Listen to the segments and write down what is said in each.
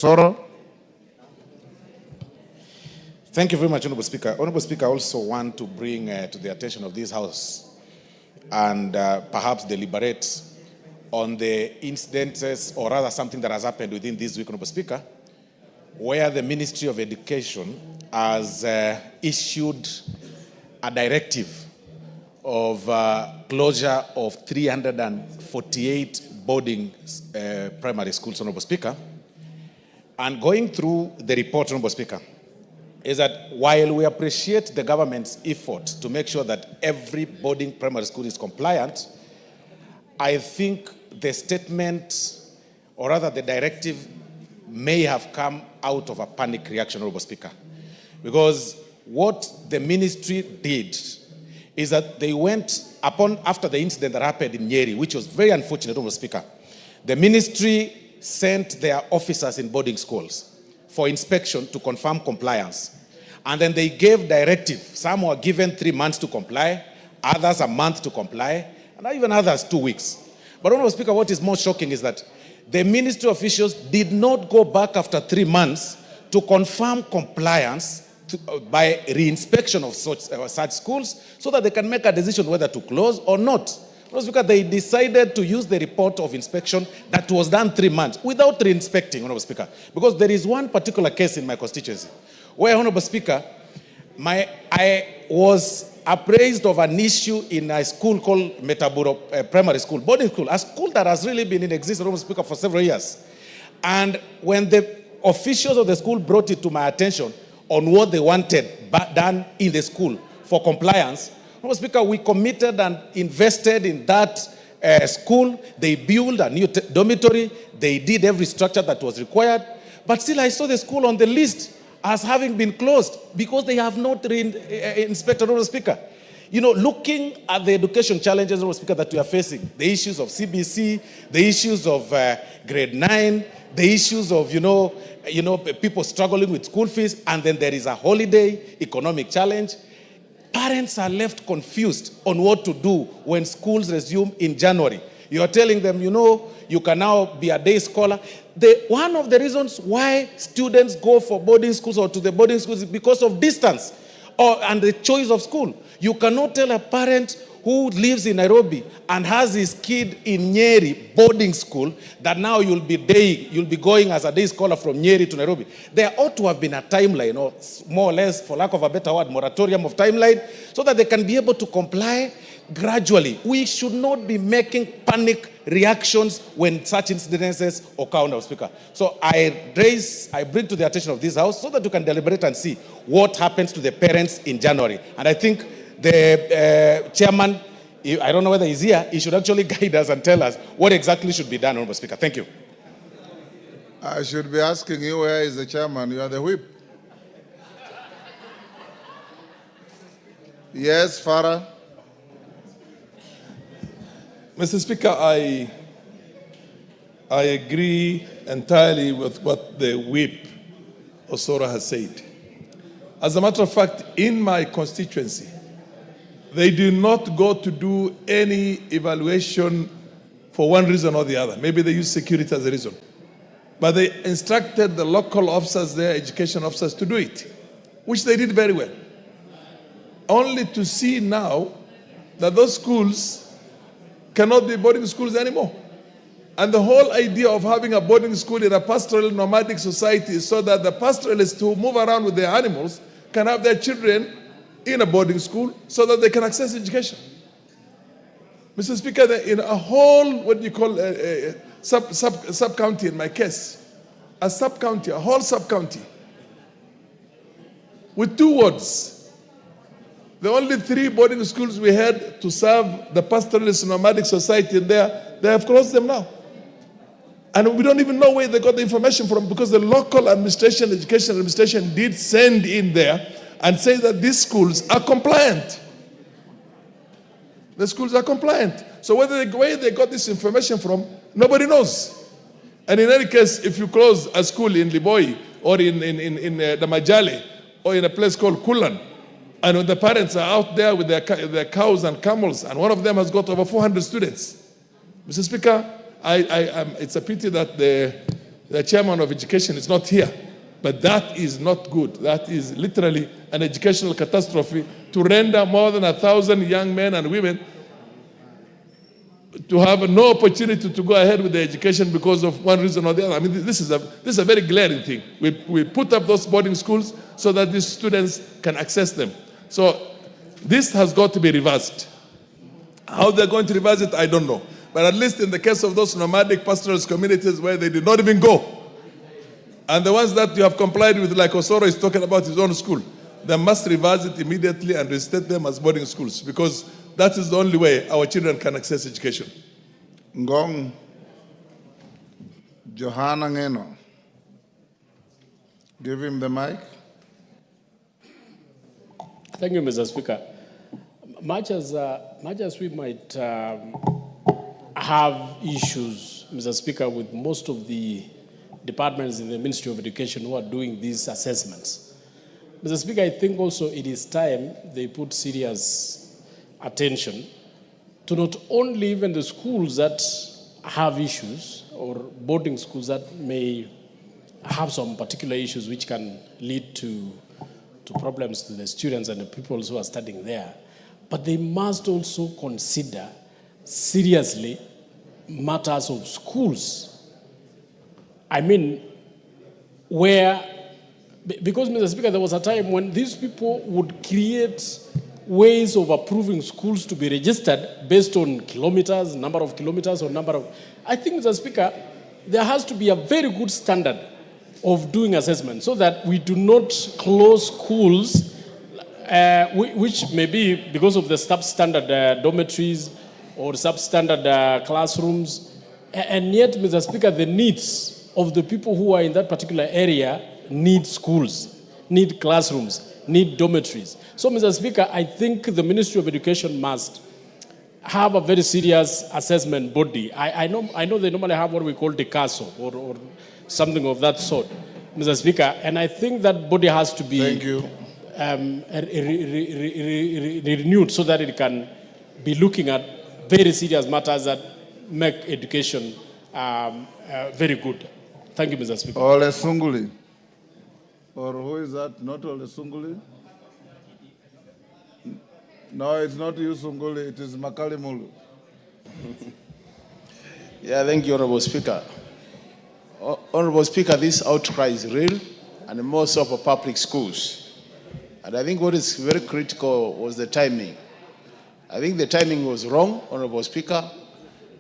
Soro. Thank you very much, Honorable Speaker. Honorable Speaker, I also want to bring to the attention of this House and perhaps deliberate on the incidences, or rather something that has happened within this week, Honorable Speaker, where the Ministry of Education has issued a directive of closure of 348 boarding primary schools, Honorable Speaker. And going through the report, Honorable Speaker, is that while we appreciate the government's effort to make sure that every boarding primary school is compliant, I think the statement, or rather the directive, may have come out of a panic reaction, Honorable Speaker. Because what the ministry did is that they went after the incident that happened in Nyeri, which was very unfortunate, Honorable Speaker. The ministry sent their officers in boarding schools for inspection to confirm compliance. And then they gave directive. Some were given 3 months to comply, others a month to comply, and even others 2 weeks. But, Honorable Speaker, what is more shocking is that the ministry officials did not go back after 3 months to confirm compliance by reinspection of such schools so that they can make a decision whether to close or not. Because they decided to use the report of inspection that was done 3 months without re-inspecting, Honorable Speaker. Because there is one particular case in my constituency where, Honorable Speaker, I was appraised of an issue in a school called Metaburo Primary School, boarding school, a school that has really been in existence, Honorable Speaker, for several years. And when the officials of the school brought it to my attention on what they wanted done in the school for compliance, Honorable Speaker, we committed and invested in that school. They built a new dormitory. They did every structure that was required. But still, I saw the school on the list as having been closed because they have not inspected, Honorable Speaker. You know, looking at the education challenges, Honorable Speaker, that we are facing, the issues of CBC, the issues of grade 9, the issues of, people struggling with school fees, and then there is a holiday economic challenge. Parents are left confused on what to do when schools resume in January. You are telling them, you can now be a day scholar. One of the reasons why students go for boarding schools or to the boarding schools is because of distance and the choice of school. You cannot tell a parent who lives in Nairobi and has his kid in Nyeri boarding school that now you'll be going as a day scholar from Nyeri to Nairobi. There ought to have been a timeline, or more or less, for lack of a better word, moratorium of timeline, so that they can be able to comply gradually. We should not be making panic reactions when such incidences occur, Honorable Speaker. So I bring to the attention of this House so that you can deliberate and see what happens to the parents in January. And I think the chairman, I don't know whether he's here, he should actually guide us and tell us what exactly should be done, Honorable Speaker. Thank you. I should be asking you, where is the chairman? You are the whip. Yes, Farah. Mr. Speaker, I agree entirely with what the whip Osoro has said. As a matter of fact, in my constituency, they do not go to do any evaluation for one reason or the other. Maybe they use security as a reason. But they instructed the local officers, their education officers, to do it, which they did very well. Only to see now that those schools cannot be boarding schools anymore. And the whole idea of having a boarding school in a pastoral nomadic society is so that the pastoralists who move around with their animals can have their children in a boarding school so that they can access education. Mr. Speaker, in a whole, what you call a sub-county in my case, a sub-county, a whole sub-county, with 2 wards, the only 3 boarding schools we had to serve the pastoralist nomadic society in there, they have closed them now. And we don't even know where they got the information from, because the local administration, education administration, did send in there and say that these schools are compliant. The schools are compliant. So where they got this information from, nobody knows. And in any case, if you close a school in Liboi or in the Majale or in a place called Kulan, and when the parents are out there with their cows and camels, and one of them has got over 400 students, Mr. Speaker, it's a pity that the the chairman of education is not here. But that is not good. That is literally an educational catastrophe to render more than 1,000 young men and women to have no opportunity to go ahead with their education because of one reason or the other. I mean, this is a very glaring thing. We put up those boarding schools so that these students can access them. So this has got to be reversed. How they're going to reverse it, I don't know. But at least in the case of those nomadic pastoralist communities where they did not even go, and the ones that you have complied with, like Osoro is talking about his own school, they must revise it immediately and restate them as boarding schools, because that is the only way our children can access education. Ngong Johanna Ngeno. Give him the mic. Thank you, Mr. Speaker. Much as we might have issues, Mr. Speaker, with most of the departments in the Ministry of Education who are doing these assessments, Mr. Speaker, I think also it is time they put serious attention to not only even the schools that have issues or boarding schools that may have some particular issues which can lead to problems to the students and the people who are studying there, but they must also consider seriously matters of schools. I mean, because, Mr. Speaker, there was a time when these people would create ways of approving schools to be registered based on kilometers, number of kilometers, or number of... I think, Mr. Speaker, there has to be a very good standard of doing assessment so that we do not close schools which may be because of the substandard dormitories or substandard classrooms, and yet, Mr. Speaker, the needs of the people who are in that particular area need schools, need classrooms, need dormitories. So, Mr. Speaker, I think the Ministry of Education must have a very serious assessment body. I know they normally have what we call the CASO or something of that sort, Mr. Speaker, and I think that body has to be Thank you. renewed so that it can be looking at very serious matters that make education very good. Thank you, Mr. Speaker. Ole Sunguli. Or who is that? Not Ole Sunguli? No, it's not you, Sunguli. It is Makali Mulu. Yeah, thank you, Honorable Speaker. Honorable Speaker, this outcry is real, and more so for public schools. And I think what is very critical was the timing. I think the timing was wrong, Honorable Speaker,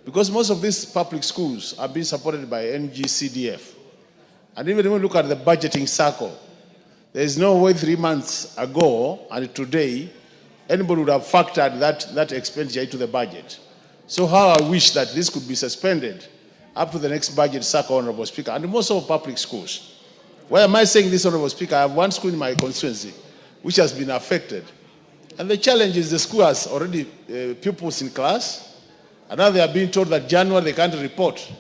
because most of these public schools are being supported by NGCDF. And even when we look at the budgeting cycle, there is no way 3 months ago and today anybody would have factored that expenditure into the budget. So how I wish that this could be suspended up to the next budget cycle, Honorable Speaker, and most of public schools. Why am I saying this, Honorable Speaker? I have one school in my constituency which has been affected. And the challenge is the school has already pupils in class, and now they are being told that January they can't report.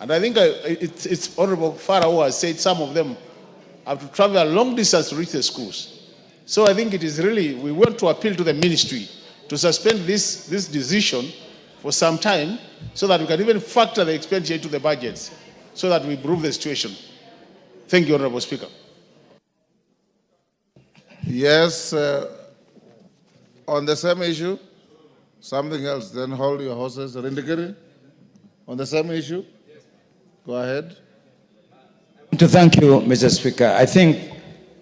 And I think it's Honorable Farah has said some of them have to travel a long distance to reach the schools. So I think it is really, we want to appeal to the ministry to suspend this decision for some time so that we can even factor the expenditure into the budgets so that we improve the situation. Thank you, Honorable Speaker. Yes, on the same issue, something else, then hold your horses. Rindikiri, on the same issue, go ahead. To thank you, Mr. Speaker. I think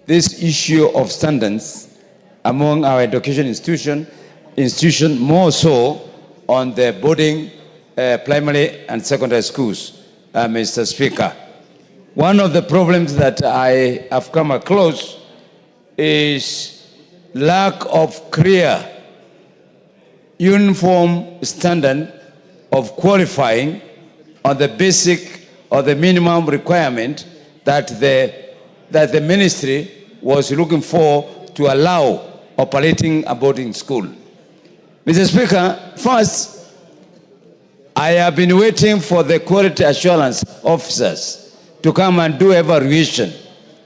this issue of standards among our education institution more so on the boarding primary and secondary schools, Mr. Speaker. One of the problems that I have come across is lack of clear, uniform standard of qualifying on the basic or the minimum requirement that the ministry was looking for to allow operating a boarding school. Mr. Speaker, first, I have been waiting for the quality assurance officers to come and do evaluation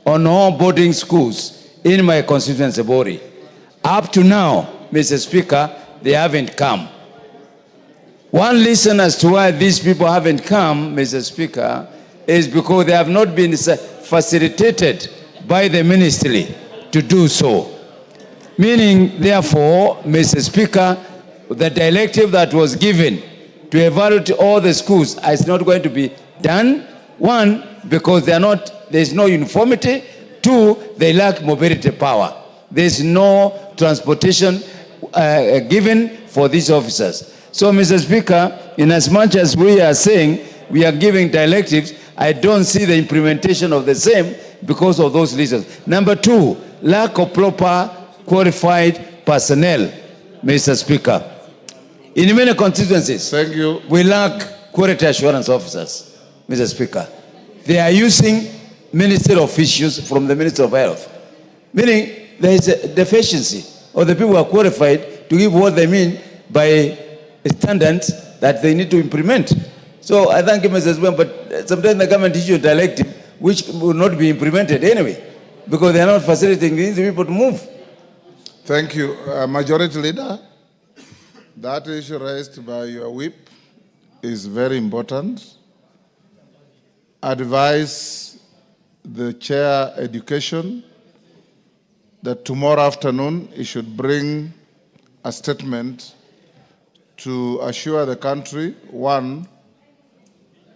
on all boarding schools in my constituency body. Up to now, Mr. Speaker, they haven't come. One reason as to why these people haven't come, Mr. Speaker, is because they have not been facilitated by the ministry to do so. Meaning, therefore, Mr. Speaker, the directive that was given to evaluate all the schools is not going to be done. One, because there is no uniformity. Two, they lack mobility power. There is no transportation given for these officers. So, Mr. Speaker, in as much as we are saying we are giving directives, I don't see the implementation of the same because of those reasons. Number two, lack of proper qualified personnel, Mr. Speaker. In many constituencies, Thank you. we lack quality assurance officers, Mr. Speaker. They are using ministerial officials from the Ministry of Health, meaning there is a deficiency of the people who are qualified to give what they mean by standards that they need to implement. So I thank you, Mr. Speaker, but sometimes the government issue a directive which will not be implemented anyway because they are not facilitating these people to move. Thank you. Majority Leader, that issue raised by your whip is very important. Advise the Chair Education that tomorrow afternoon he should bring a statement to assure the country, one,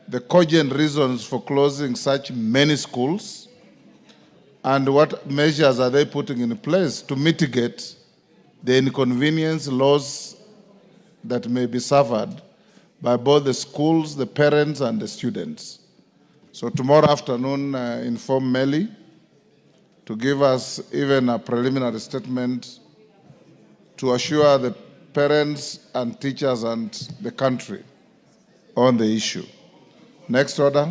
the cogent reasons for closing such many schools, and what measures are they putting in place to mitigate the inconvenience loss that may be suffered by both the schools, the parents, and the students. So tomorrow afternoon, inform Melly to give us even a preliminary statement to assure the parents and teachers and the country on the issue. Next order.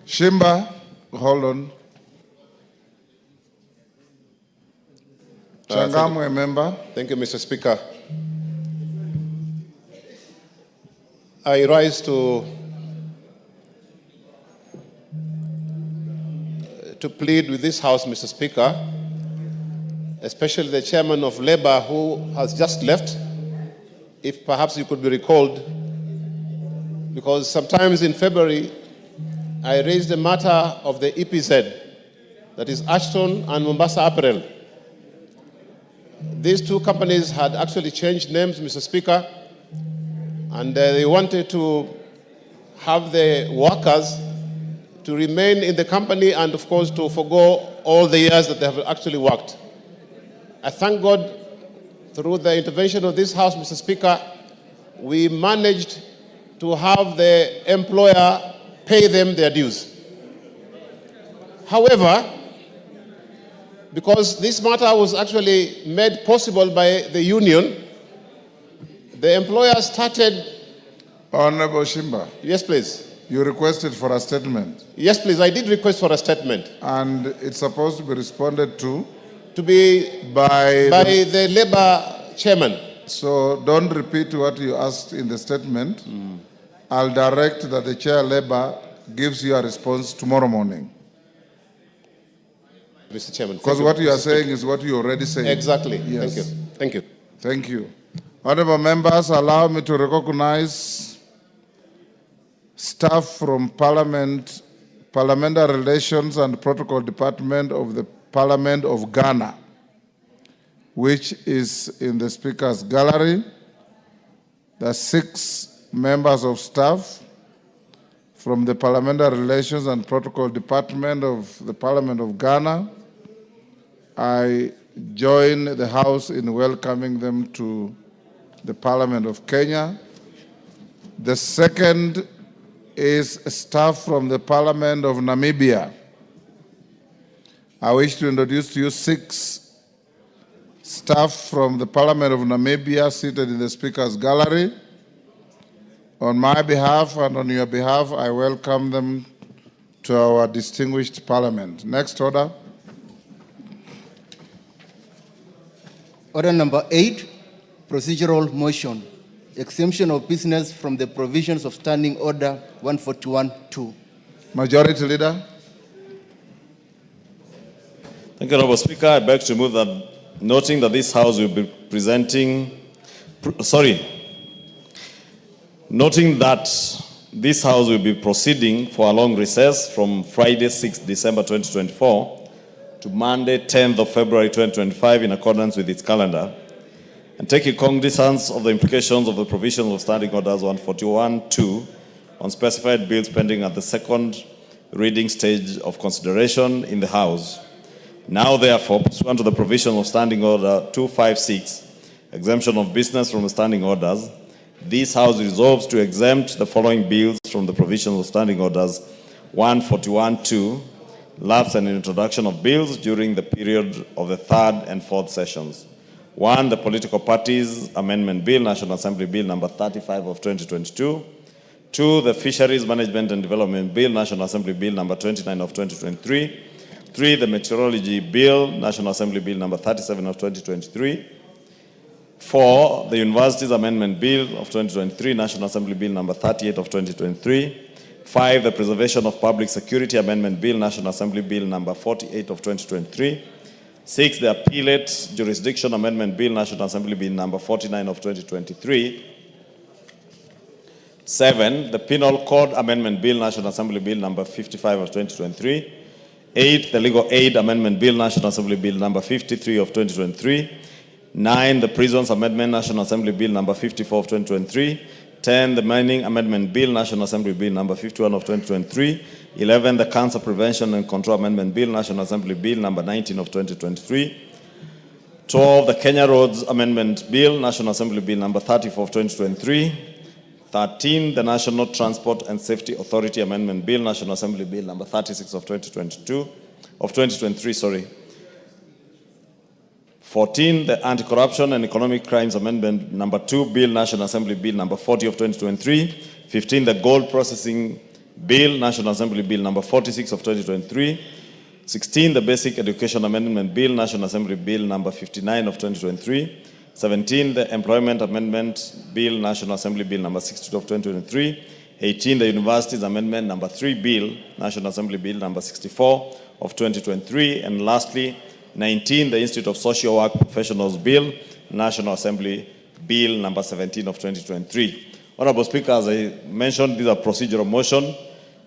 Shimba, hold on. Changamwe, member. Thank you, Mr. Speaker. I rise to plead with this House, Mr. Speaker, especially the chairman of Labour who has just left, if perhaps you could be recalled, because sometimes in February, I raised the matter of the EPZ, that is Ashton and Mombasa Apparel. These two companies had actually changed names, Mr. Speaker, and they wanted to have the workers to remain in the company and, of course, to forgo all the years that they have actually worked. I thank God, through the intervention of this House, Mr. Speaker, we managed to have the employer pay them their dues. However, because this matter was actually made possible by the union, the employer started... Honorable Shimba. Yes, please. You requested for a statement. Yes, please. I did request for a statement. And it's supposed to be responded to be by the Labour chairman. So don't repeat what you asked in the statement. I'll direct that the Chair Labour gives you a response tomorrow morning. Mr. Chairman. Because what you are saying is what you already said. Exactly. Yes. Thank you. Thank you. Thank you. Honorable members, allow me to recognize staff from Parliament, Parliamentary Relations and Protocol Department of the Parliament of Ghana, which is in the Speaker's gallery. There are 6 members of staff from the Parliamentary Relations and Protocol Department of the Parliament of Ghana. I join the House in welcoming them to the Parliament of Kenya. The second is staff from the Parliament of Namibia. I wish to introduce to you 6 staff from the Parliament of Namibia seated in the Speaker's gallery. On my behalf and on your behalf, I welcome them to our distinguished Parliament. Next order. Order number 8, procedural motion. Exemption of business from the provisions of Standing Order 141-2. Majority Leader. Thank you, Honorable Speaker. I beg to move that, noting that this House will be Noting that this House will be proceeding for a long recess from Friday 6th December 2024 to Monday 10th of February 2025 in accordance with its calendar, and taking cognizance of the implications of the provisions of Standing Orders 141(2) on specified bills pending at the second reading stage of consideration in the House. Now, therefore, pursuant to the provision of Standing Order 256, exemption of business from the Standing Orders, this House resolves to exempt the following bills from the provisions of Standing Orders 141(2), lapse and introduction of bills during the period of the third and fourth sessions. 1, the Political Parties Amendment Bill, National Assembly Bill number 35 of 2022. 2, the Fisheries Management and Development Bill, National Assembly Bill number 29 of 2023. 3, the Meteorology Bill, National Assembly Bill number 37 of 2023. 4, the Universities Amendment Bill of 2023, National Assembly Bill number 38 of 2023. 5, the Preservation of Public Security Amendment Bill, National Assembly Bill number 48 of 2023. 6, the Appellate Jurisdiction Amendment Bill, National Assembly Bill number 49 of 2023. 7, the Penal Code Amendment Bill, National Assembly Bill number 55 of 2023. 8, the Legal Aid Amendment Bill, National Assembly Bill number 53 of 2023. 9, the Prisons Amendment, National Assembly Bill number 54 of 2023. 10, the Mining Amendment Bill, National Assembly Bill number 51 of 2023. 11, the Cancer Prevention and Control Amendment Bill, National Assembly Bill number 19 of 2023. 12, the Kenya Roads Amendment Bill, National Assembly Bill number 34 of 2023. 13, the National Transport and Safety Authority Amendment Bill, National Assembly Bill number 36 of 2023. 14, the Anti-Corruption and Economic Crimes Amendment number 2 Bill, National Assembly Bill number 40 of 2023. 15, the Gold Processing Bill, National Assembly Bill number 46 of 2023. 16, the Basic Education Amendment Bill, National Assembly Bill number 59 of 2023. 17, the Employment Amendment Bill, National Assembly Bill number 62 of 2023. 18, the Universities Amendment number 3 Bill, National Assembly Bill number 64 of 2023. And lastly, 19, the Institute of Social Work Professionals Bill, National Assembly Bill number 17 of 2023. Honorable Speaker, as I mentioned, these are procedural motion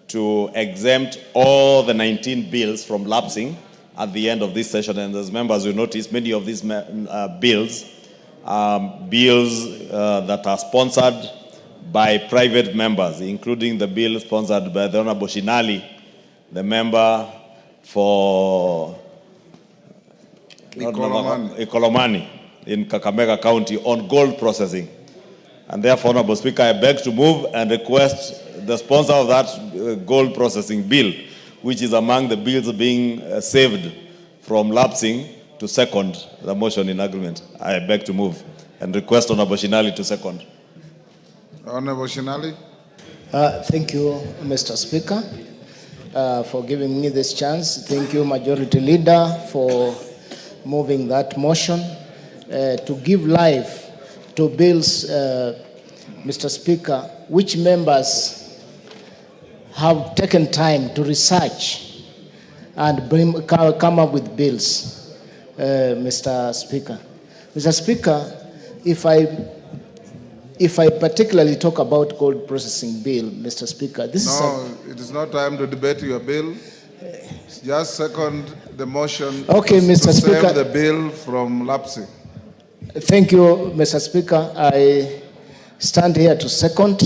to exempt all the 19 bills from lapsing at the end of this session. And as members will notice, many of these bills that are sponsored by private members, including the bill sponsored by the Honorable Shinali, the member for Ikolomani in Kakamega County on gold processing. And therefore, Honorable Speaker, I beg to move and request the sponsor of that gold processing bill, which is among the bills being saved from lapsing, to second the motion in agreement. I beg to move and request Honorable Shinali to second. Honorable Shinali. Thank you, Mr. Speaker, for giving me this chance. Thank you, Majority Leader, for moving that motion to give life to bills, Mr. Speaker, which members have taken time to research and come up with bills, Mr. Speaker. Mr. Speaker, if I particularly talk about gold processing bill, Mr. Speaker, this is it is not time to debate your bill. Just second the motion. Okay, Mr. Speaker. Save the bill from lapsing. Thank you, Mr. Speaker. I stand here to second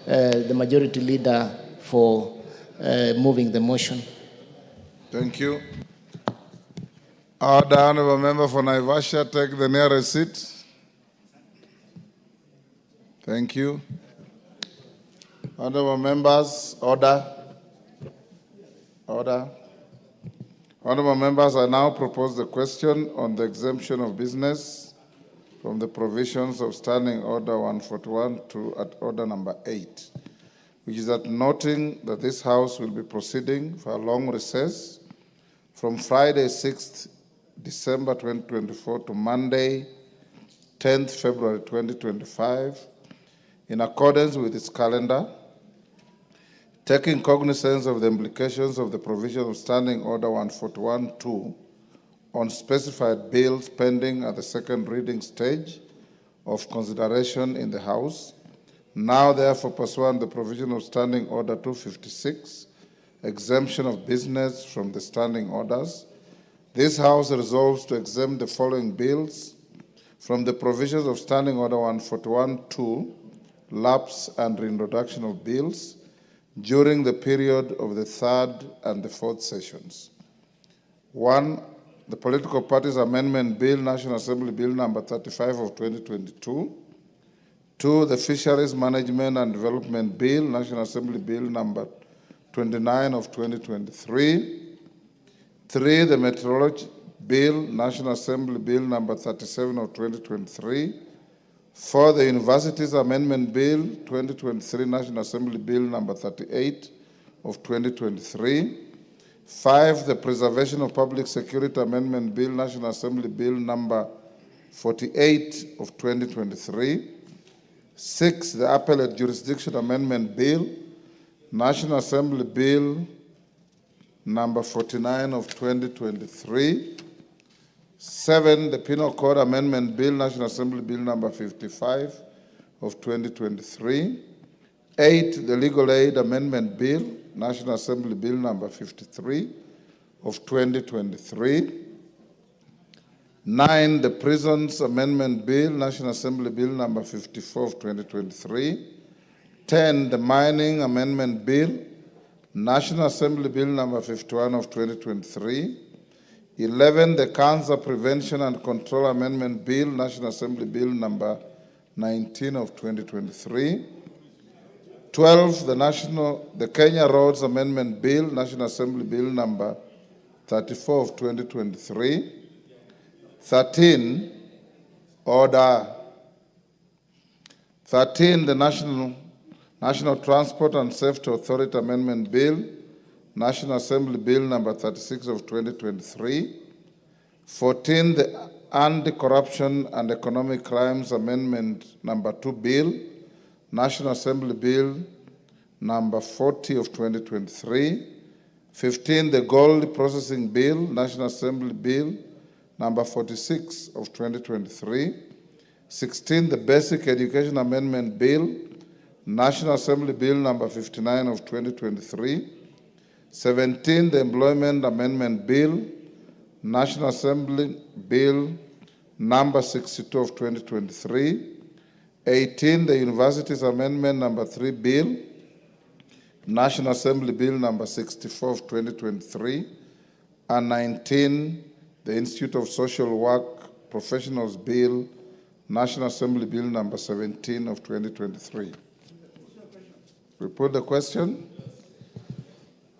the Majority Leader for moving the motion. Thank you. The Honourable Member for Naivasha, take the nearest seat. Thank you. Honourable Members, order. Order. Honourable Members, I now propose the question on the exemption of business from the provisions of Standing Order 141 to at order number 8, which is that noting that this House will be proceeding for a long recess from Friday 6th December 2024 to Monday 10th February 2025 in accordance with its calendar, taking cognizance of the implications of the provision of Standing Order 141-2 on specified bills pending at the second reading stage of consideration in the House. Now, therefore, pursuant to the provision of Standing Order 256, exemption of business from the standing orders, this House resolves to exempt the following bills from the provisions of Standing Order 141-2, lapse and reintroduction of bills, during the period of the third and the fourth sessions. 1. The Political Parties Amendment Bill, National Assembly Bill number 35 of 2022. 2. The Fisheries Management and Development Bill, National Assembly Bill number 29 of 2023. 3. The Meteorology Bill, National Assembly Bill number 37 of 2023. 4. The Universities Amendment Bill, 2023, National Assembly Bill number 38 of 2023. 5. The Preservation of Public Security Amendment Bill, National Assembly Bill number 48 of 2023. 6. The Appellate Jurisdiction Amendment Bill, National Assembly Bill number 49 of 2023. 7. The Penal Code Amendment Bill, National Assembly Bill number 55 of 2023. 8. The Legal Aid Amendment Bill, National Assembly Bill number 53 of 2023. 9. The Prisons Amendment Bill, National Assembly Bill number 54 of 2023. 10. The Mining Amendment Bill, National Assembly Bill number 51 of 2023. 11. The Cancer Prevention and Control Amendment Bill, National Assembly Bill number 19 of 2023. 12. The Kenya Roads Amendment Bill, National Assembly Bill number 34 of 2023. 13. The National Transport and Safety Authority Amendment Bill, National Assembly Bill number 36 of 2023. 14. The Anti-Corruption and Economic Crimes Amendment number 2 Bill, National Assembly Bill number 40 of 2023. 15. The Gold Processing Bill, National Assembly Bill number 46 of 2023. 16. The Basic Education Amendment Bill, National Assembly Bill number 59 of 2023. 17. The Employment Amendment Bill, National Assembly Bill number 62 of 2023. 18. The Universities Amendment number 3 Bill, National Assembly Bill number 64 of 2023. And 19. The Institute of Social Work Professionals Bill, National Assembly Bill number 17 of 2023. We put the question.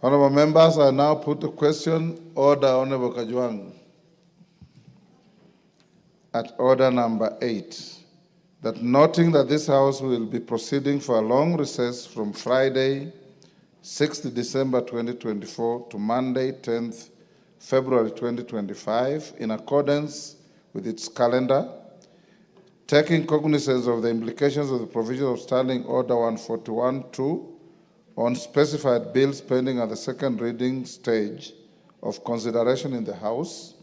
Honorable members, I now put the question. Order, Honorable Kajwang. At order number 8. That noting that this House will be proceeding for a long recess from Friday, 6th December 2024 to Monday, 10th February 2025, in accordance with its calendar, taking cognizance of the implications of the provision of Standing Order 141-2 on specified bills pending at the second reading stage of consideration in the House.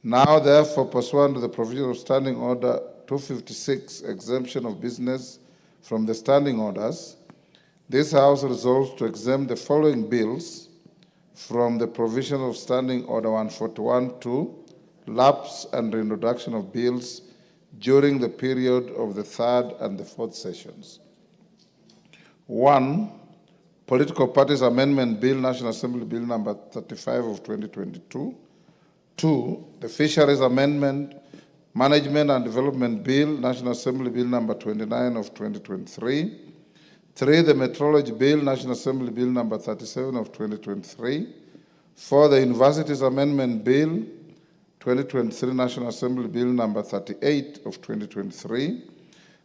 Now, therefore, pursuant to the provision of Standing Order 256, exemption of business from the standing orders, this House resolves to exempt the following bills from the provision of Standing Order 141-2, lapse and reintroduction of bills during the period of the third and the fourth sessions. 1. Political Parties Amendment Bill, National Assembly Bill number 35 of 2022. 2. The Fisheries Amendment Management and Development Bill, National Assembly Bill number 29 of 2023. 3. The Meteorology Bill, National Assembly Bill number 37 of 2023. 4. The Universities Amendment Bill, 2023, National Assembly Bill number 38 of 2023.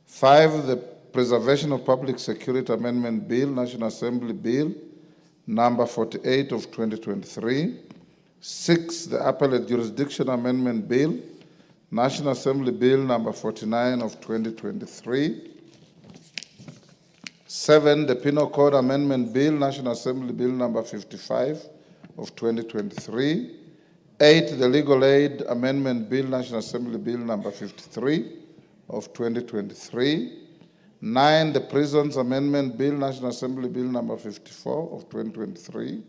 5. The Preservation of Public Security Amendment Bill, National Assembly Bill number 48 of 2023. 6. The Appellate Jurisdiction Amendment Bill, National Assembly Bill number 49 of 2023. 7. The Penal Code Amendment Bill, National Assembly Bill number 55 of 2023. 8. The Legal Aid Amendment Bill, National Assembly Bill number 53 of 2023. 9, the Prisons Amendment Bill, National Assembly Bill number 54 of 2023.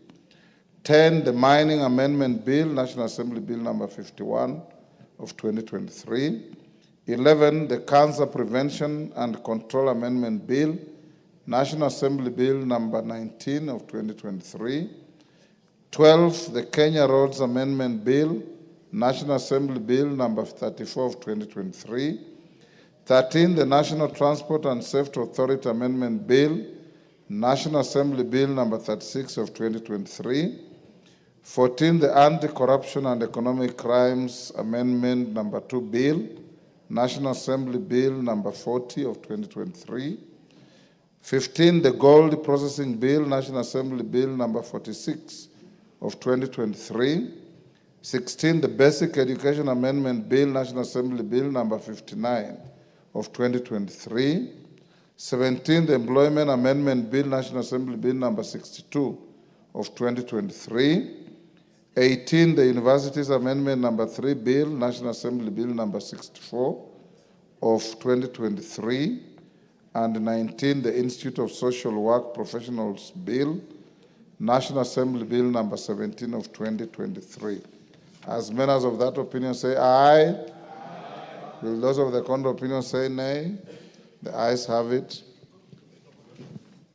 10, the Mining Amendment Bill, National Assembly Bill number 51 of 2023. 11, the Cancer Prevention and Control Amendment Bill, National Assembly Bill number 19 of 2023. 12, the Kenya Roads Amendment Bill, National Assembly Bill number 34 of 2023. 13, the National Transport and Safety Authority Amendment Bill, National Assembly Bill number 36 of 2023. 14, the Anti-Corruption and Economic Crimes Amendment number 2 Bill, National Assembly Bill number 40 of 2023. 15, the Gold Processing Bill, National Assembly Bill number 46 of 2023. 16, the Basic Education Amendment Bill, National Assembly Bill number 59 of 2023. 17, the Employment Amendment Bill, National Assembly Bill number 62 of 2023. 18, the Universities Amendment number 3 Bill, National Assembly Bill number 64 of 2023. And 19, the Institute of Social Work Professionals Bill, National Assembly Bill number 17 of 2023. As members of that opinion say aye. Aye. Will those of the contrary opinion say nay? The ayes have it.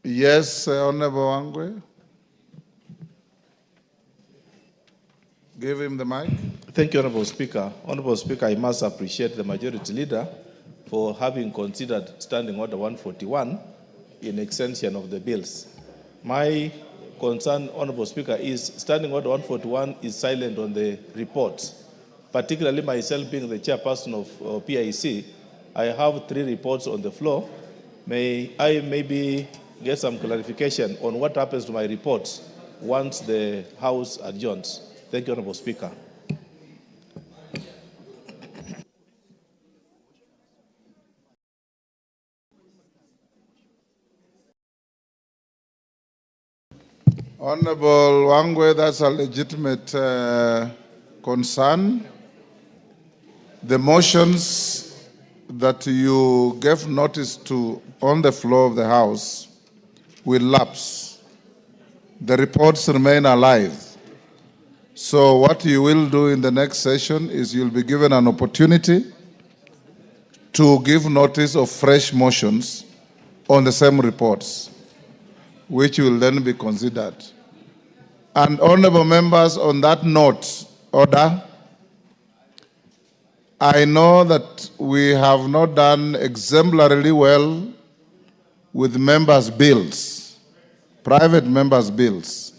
Yes, Honorable Wangwe. Give him the mic. Thank you, Honorable Speaker. Honorable Speaker, I must appreciate the Majority Leader for having considered Standing Order 141 in extension of the bills. My concern, Honorable Speaker, is Standing Order 141 is silent on the reports. Particularly myself being the chairperson of PIC, I have 3 reports on the floor. May I maybe get some clarification on what happens to my reports once the House adjourns? Thank you, Honorable Speaker. Honorable Wangwe, that's a legitimate concern. The motions that you gave notice to on the floor of the House will lapse. The reports remain alive. So what you will do in the next session is you'll be given an opportunity to give notice of fresh motions on the same reports, which will then be considered. And honorable members, on that note, order, I know that we have not done exemplarily well with members' bills, private members' bills,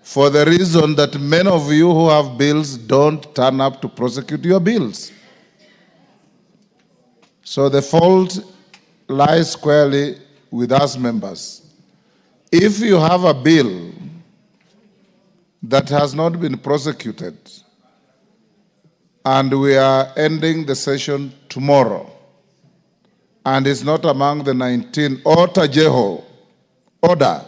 for the reason that many of you who have bills don't turn up to prosecute your bills. So the fault lies squarely with us members. If you have a bill that has not been prosecuted, and we are ending the session tomorrow, and it's not among the 19, Otajeho, order.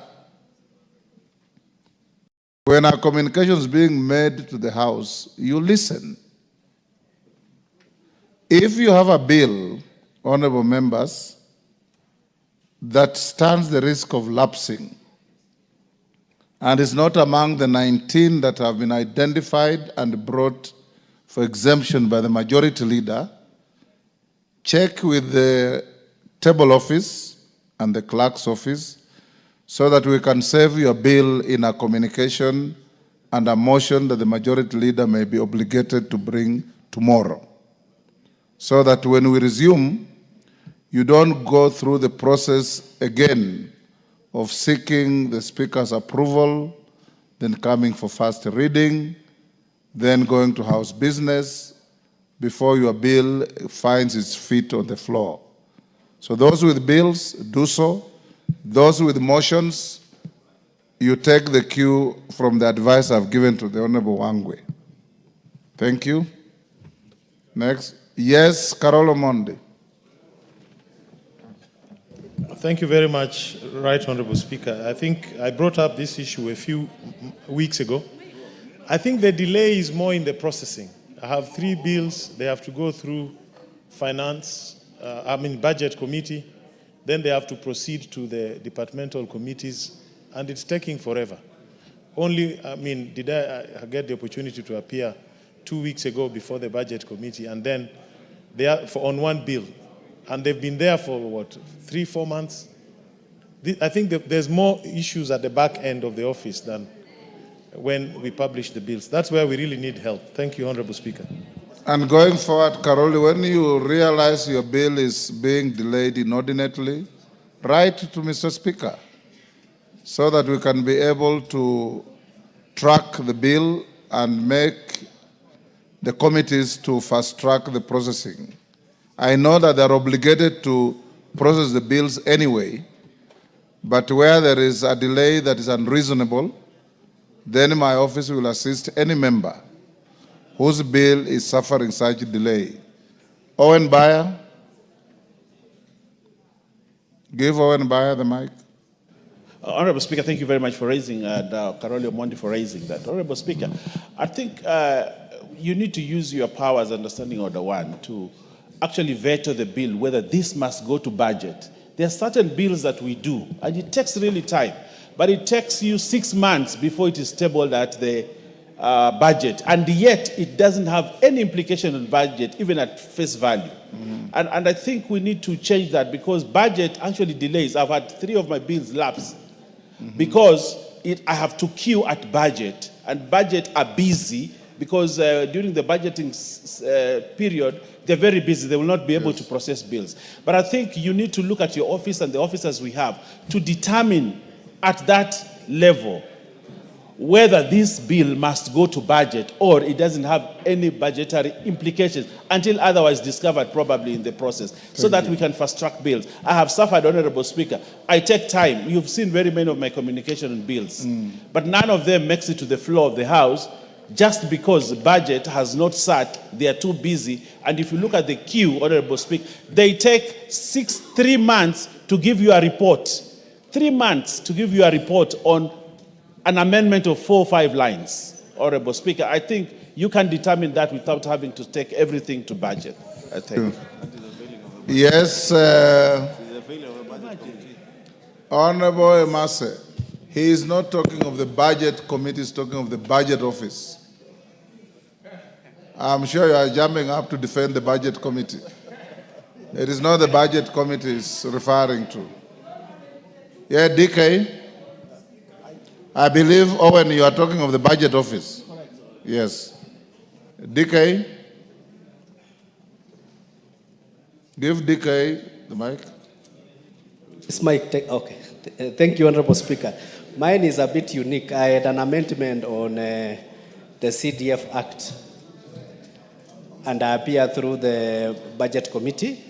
When a communication is being made to the House, you listen. If you have a bill, honorable members, that stands the risk of lapsing, and is not among the 19 that have been identified and brought for exemption by the Majority Leader, check with the table office and the clerk's office so that we can save your bill in a communication and a motion that the Majority Leader may be obligated to bring tomorrow. So that when we resume, you don't go through the process again of seeking the Speaker's approval, then coming for first reading, then going to House business before your bill finds its feet on the floor. So those with bills, do so. Those with motions, you take the cue from the advice I've given to the Honorable Wangwe. Thank you. Next. Yes, Carol Omondi. Thank you very much, Right Honorable Speaker. I think I brought up this issue a few weeks ago. I think the delay is more in the processing. I have 3 bills. They have to go through Budget Committee, then they have to proceed to the departmental committees, and it's taking forever. Did I get the opportunity to appear 2 weeks ago before the budget committee, and then they are on one bill, and they've been there for what, 3-4 months? I think that there's more issues at the back end of the office than when we publish the bills. That's where we really need help. Thank you, Honorable Speaker. And going forward, Karoli, when you realize your bill is being delayed inordinately, write to Mr. Speaker so that we can be able to track the bill and make the committees to fast-track the processing. I know that they're obligated to process the bills anyway, but where there is a delay that is unreasonable, then my office will assist any member whose bill is suffering such delay. Owen Bayer. Give Owen Bayer the mic. Honorable Speaker, thank you very much for raising, and Karoli Omondi for raising that. Honorable Speaker, I think you need to use your powers under Standing Order 1 to actually veto the bill, whether this must go to budget. There are certain bills that we do, and it takes really time, but it takes you 6 months before it is tabled at the budget, and yet it doesn't have any implication on budget, even at face value. And I think we need to change that, because budget actually delays. I've had 3 of my bills lapse because I have to queue at budget, and budget are busy because during the budgeting period, they're very busy. They will not be able to process bills. But I think you need to look at your office and the officers we have to determine at that level whether this bill must go to budget or it doesn't have any budgetary implications until otherwise discovered probably in the process, so that we can fast-track bills. I have suffered, Honorable Speaker. I take time. You've seen very many of my communication on bills, but none of them makes it to the floor of the House just because the budget has not sat. They are too busy. And if you look at the queue, Honorable Speaker, they take 3 months to give you a report. 3 months to give you a report on an amendment of 4 or 5 lines. Honorable Speaker, I think you can determine that without having to take everything to budget. I think. Yes, Honorable Emase, he is not talking of the budget committee, he's talking of the budget office. I'm sure you are jumping up to defend the budget committee. It is not the budget committee is referring to. Yeah, DK. I believe, Owen, you are talking of the budget office. Yes. DK. Give DK the mic. This mic, okay. Thank you, Honorable Speaker. Mine is a bit unique. I had an amendment on the CDF Act, and I appeared through the Budget Committee.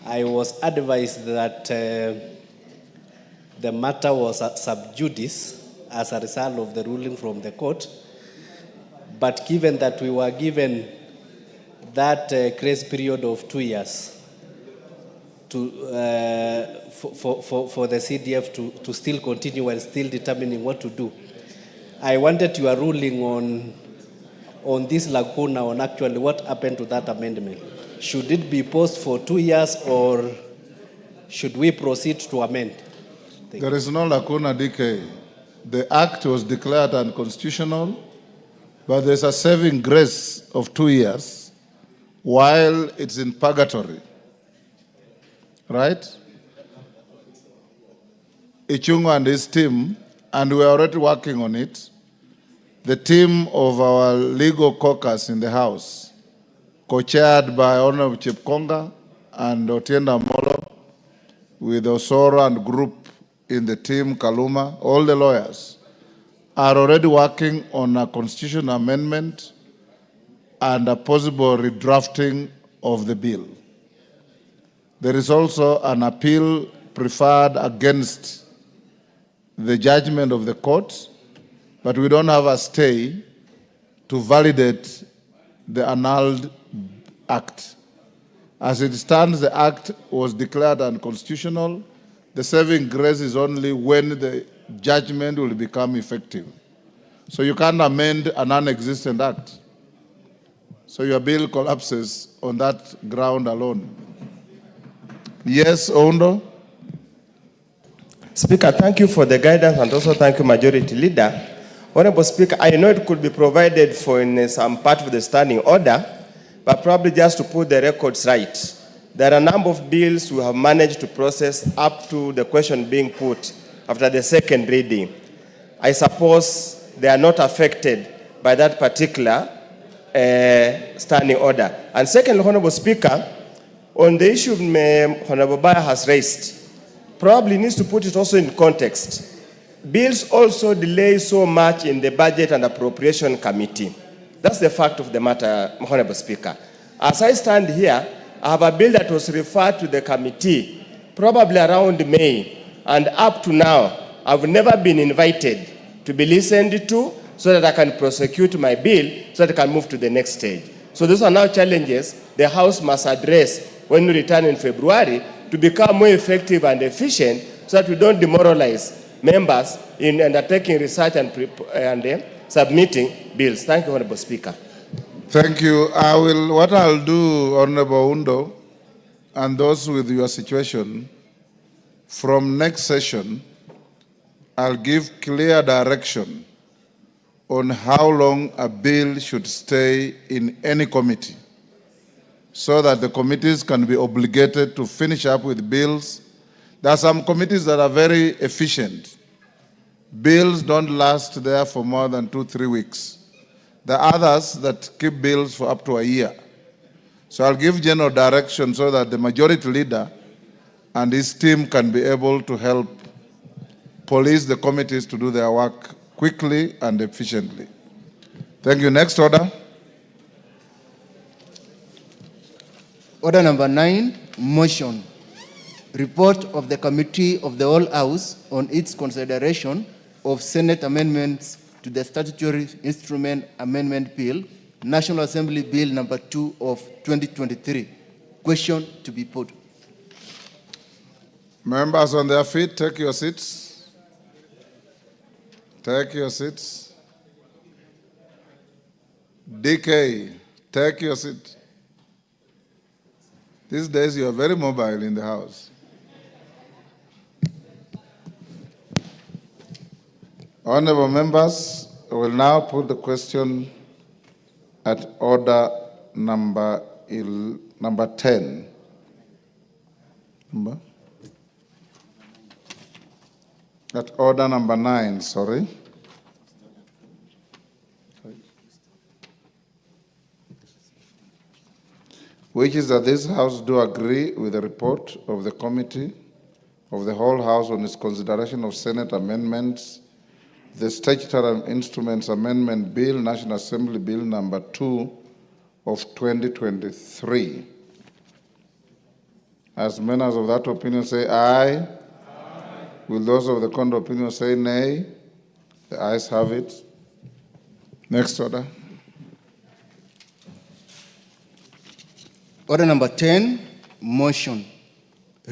I was advised that the matter was sub judice as a result of the ruling from the court. But given that we were given that grace period of 2 years to, for the CDF to still continue and still determining what to do, I wanted your ruling on this lacuna, on actually what happened to that amendment. Should it be paused for 2 years, or should we proceed to amend? There is no lacuna, DK. The act was declared unconstitutional, but there's a saving grace of 2 years while it's in purgatory. Right? Ichungo and his team, and we're already working on it, the team of our legal caucus in the House, co-chaired by Honorable Chepkonga and Otienda Molo, with Osoro and group in the team, Kaluma, all the lawyers, are already working on a constitutional amendment and a possible redrafting of the bill. There is also an appeal preferred against the judgment of the court, but we don't have a stay to validate the annulled act. As it stands, the act was declared unconstitutional. The saving grace is only when the judgment will become effective. So you can't amend a non-existent act. So your bill collapses on that ground alone. Yes, Oundo. Speaker, thank you for the guidance and also thank you, Majority Leader. Honorable Speaker, I know it could be provided for in some part of the standing order, but probably just to put the records right. There are a number of bills we have managed to process up to the question being put after the second reading. I suppose they are not affected by that particular standing order. And secondly, Honorable Speaker, on the issue Honorable Baya has raised, probably needs to put it also in context. Bills also delay so much in the Budget and Appropriation Committee. That's the fact of the matter, Honorable Speaker. As I stand here, I have a bill that was referred to the committee probably around May, and up to now, I've never been invited to be listened to so that I can prosecute my bill so that I can move to the next stage. So those are now challenges the House must address when we return in February to become more effective and efficient so that we don't demoralize members in undertaking research and submitting bills. Thank you, Honorable Speaker. Thank you. What I'll do, Honorable Oundo, and those with your situation, from next session, I'll give clear direction on how long a bill should stay in any committee, so that the committees can be obligated to finish up with bills. There are some committees that are very efficient. Bills don't last there for more than 2-3 weeks. There are others that keep bills for up to a year. So I'll give general direction so that the Majority Leader and his team can be able to help police the committees to do their work quickly and efficiently. Thank you. Next order. Order number 9, motion. Report of the Committee of the Whole House on its consideration of Senate amendments to the Statutory Instrument Amendment Bill, National Assembly Bill number 2 of 2023. Question to be put. Members on their feet, take your seats. Take your seats. DK, take your seat. These days you are very mobile in the House. Honorable members, I will now put the question at order number 10. At order number 9, sorry. Which is that this House do agree with the report of the Committee of the Whole House on its consideration of Senate amendments, the Statutory Instruments Amendment Bill, National Assembly Bill number 2 of 2023. As members of that opinion say aye. Aye. Will those of the contrary opinion say nay? The ayes have it. Next order. Order number 10, motion.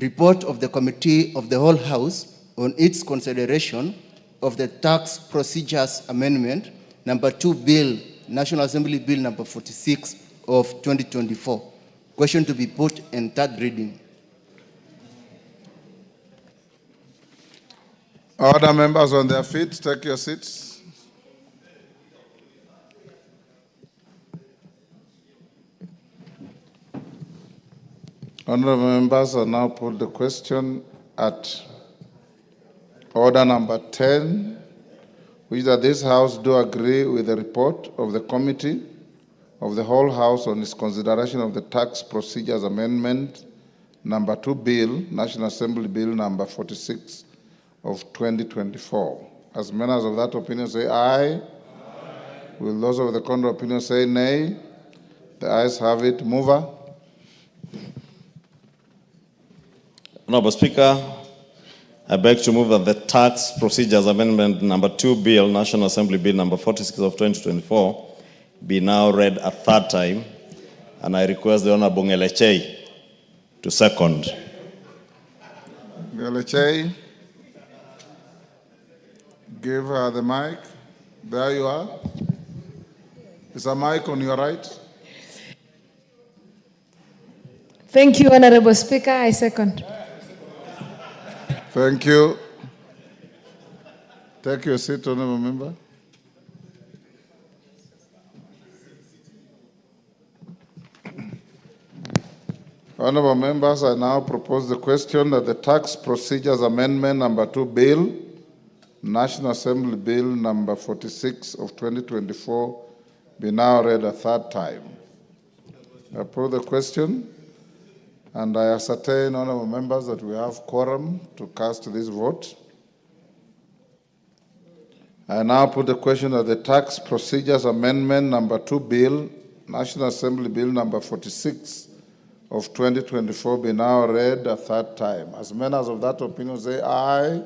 Report of the Committee of the Whole House on its consideration of the Tax Procedures Amendment, number 2 Bill, National Assembly Bill number 46 of 2024. Question to be put in third reading. Order, members on their feet, take your seats. Honorable members, I now put the question at order number 10, which that this House do agree with the report of the Committee of the Whole House on its consideration of the Tax Procedures Amendment, number 2 Bill, National Assembly Bill number 46 of 2024. As members of that opinion say aye. Aye. Will those of the contrary opinion say nay? The ayes have it. Mover. Honorable Speaker, I beg to move that the Tax Procedures Amendment number 2 Bill, National Assembly Bill number 46 of 2024, be now read a third time, and I request the Honorable Ngelechei to second. Ngelechei, give her the mic. There you are. Is a mic on your right? Thank you, Honorable Speaker. I second. Thank you. Take your seat, Honorable Member. Honorable members, I now propose the question that the Tax Procedures Amendment number 2 Bill, National Assembly Bill number 46 of 2024, be now read a third time. I pose the question, and I ascertain, honorable members, that we have quorum to cast this vote. I now put the question that the Tax Procedures Amendment number 2 Bill, National Assembly Bill number 46 of 2024 be now read a third time. As many as of that opinion say aye.